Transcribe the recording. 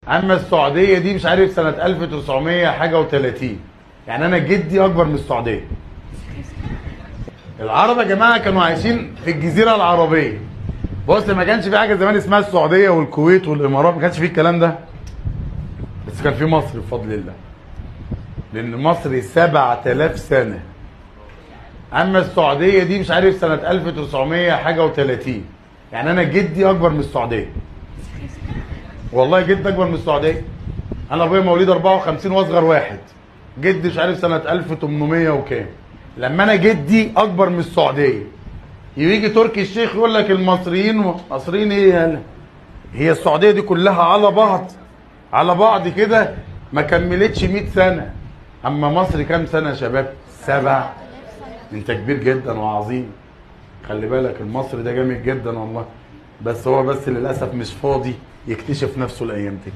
اما السعوديه دي مش عارف سنه 1900 حاجه و30. يعني انا جدي اكبر من السعوديه. العرب يا جماعه كانوا عايشين في الجزيره العربيه. بص، ما كانش في حاجه زمان اسمها السعوديه والكويت والامارات، ما كانش في الكلام ده. بس كان في مصر بفضل الله، لان مصر 7000 سنه. اما السعوديه دي مش عارف سنه 1900 حاجه و30. يعني انا جدي اكبر من السعوديه. والله جدي اكبر من السعوديه. انا ابويا مواليد 54 واصغر واحد. جدي مش عارف سنه 1800 وكام. لما انا جدي اكبر من السعوديه، يجي تركي الشيخ يقول لك المصريين مصريين ايه؟ يالا هي السعوديه دي كلها على بعض كده ما كملتش 100 سنه. اما مصر كام سنه يا شباب؟ 7. انت كبير جدا وعظيم. خلي بالك المصري ده جامد جدا والله. بس هو للاسف مش فاضي يكتشف نفسه الايام دي.